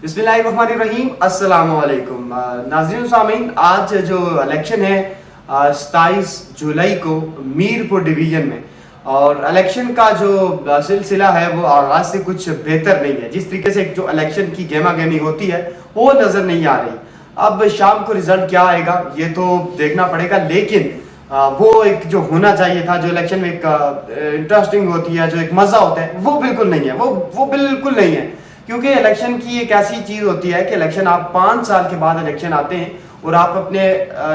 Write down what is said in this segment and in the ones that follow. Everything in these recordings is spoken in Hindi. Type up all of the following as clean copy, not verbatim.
बिस्मिल्लाहिर्रहमानिर्रहीम, अस्सलाम वालेकुम। नाज़रीन सामीन, आज जो इलेक्शन है 27 जुलाई को मीरपुर डिवीज़न में, और इलेक्शन का जो सिलसिला है वो आगाज से कुछ बेहतर नहीं है। जिस तरीके से जो इलेक्शन की गेमा गेमी होती है वो नज़र नहीं आ रही। अब शाम को रिजल्ट क्या आएगा ये तो देखना पड़ेगा, लेकिन वो एक जो होना चाहिए था, जो इलेक्शन में एक इंटरेस्टिंग होती है, जो एक मज़ा होता है, वो बिल्कुल नहीं है। वो बिल्कुल नहीं है, क्योंकि इलेक्शन की एक ऐसी चीज़ होती है कि इलेक्शन आप 5 साल के बाद इलेक्शन आते हैं और आप अपने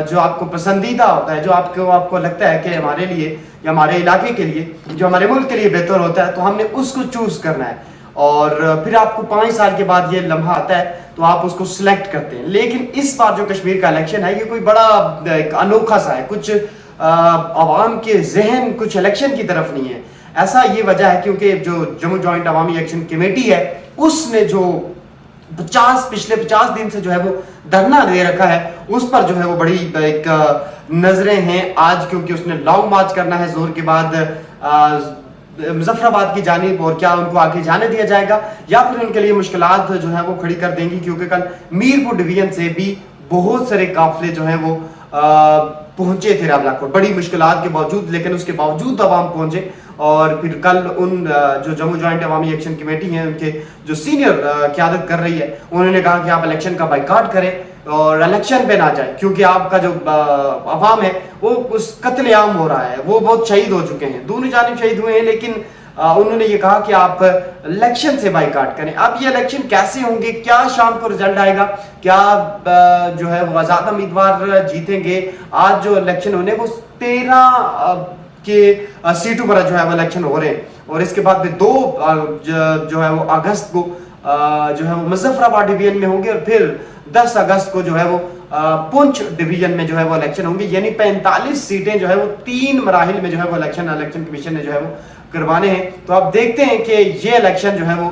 जो आपको पसंदीदा होता है, जो आपको लगता है कि हमारे लिए या हमारे इलाके के लिए, जो हमारे मुल्क के लिए बेहतर होता है, तो हमने उसको चूज़ करना है। और फिर आपको 5 साल के बाद ये लम्हा आता है तो आप उसको सिलेक्ट करते हैं। लेकिन इस बार जो कश्मीर का इलेक्शन है ये कोई बड़ा एक अनोखा सा है, कुछ आवाम के जहन कुछ इलेक्शन की तरफ नहीं है। ऐसा ये वजह है क्योंकि जो जम्मू जॉइंट अवामी एक्शन कमेटी है उसने जो पिछले 50 दिन से जो है वो धरना दे रखा है, उस पर जो है वो बड़ी एक नजरें हैं आज, क्योंकि उसने लॉन्ग मार्च करना है जोर के बाद मुजफ्फराबाद की जानिब, और क्या उनको आगे जाने दिया जाएगा या फिर उनके लिए मुश्किलात जो है वो खड़ी कर देंगी, क्योंकि कल मीरपुर डिवीजन से भी बहुत सारे काफिले जो है वो पहुंचे थे रावलाकोट बड़ी मुश्किलात के बावजूद, लेकिन उसके बावजूद अवाम पहुंचे। और फिर कल उन जो जम्मू जॉइंट अवामी एक्शन कमेटी है, उनके जो सीनियर क़यादत कर रही है, उन्होंने कहा कि आप इलेक्शन का बाइकाट करें और इलेक्शन पे ना जाए, क्योंकि आपका जो अवाम है वो उस कत्लेआम हो रहा है, वो बहुत शहीद हो चुके हैं, दोनों जानिब शहीद हुए हैं। लेकिन उन्होंने ये कहा कि आप इलेक्शन से बाइकाट करें। अब ये इलेक्शन कैसे होंगे, क्या शाम को रिजल्ट आएगा, क्या जो है वो आजाद उम्मीदवार जीतेंगे? आज जो इलेक्शन होने वो 13 के सीटों पर जो है वो इलेक्शन हो रहे हैं, और इसके बाद भी 2 जो है वो अगस्त को जो है वो मुजफ्फराबाद डिवीजन में होंगे, और फिर 10 अगस्त को जो है वो पुंछ डिवीजन में जो है वो इलेक्शन होंगे। यानी 45 सीटें जो है वो 3 मराहिल में जो है वो इलेक्शन कमीशन ने जो है वो करवाने हैं। तो आप देखते हैं कि ये इलेक्शन जो है वो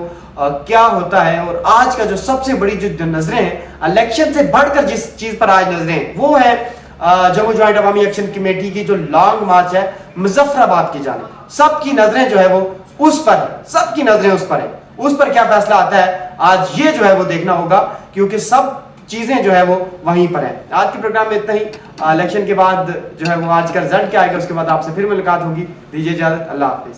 क्या होता है। और आज का जो सबसे बड़ी जो नजरें हैं, इलेक्शन से बढ़कर जिस चीज पर आज नजरें हैं वो है जम्मू जॉइंट अवामी एक्शन कमेटी की जो लॉन्ग मार्च है मुजफ्फराबाद की जानिब। सबकी नजरें जो है वो उस पर है, सबकी नजरें उस पर है। उस पर क्या फैसला आता है आज ये जो है वो देखना होगा, क्योंकि सब चीजें जो है वो वहीं पर है। आज के प्रोग्राम में इतना ही। इलेक्शन के बाद जो है वो आज का रिजल्ट क्या आएगा उसके बाद आपसे फिर मुलाकात होगी। दीजिए इजाजत, अल्लाह हाफिज।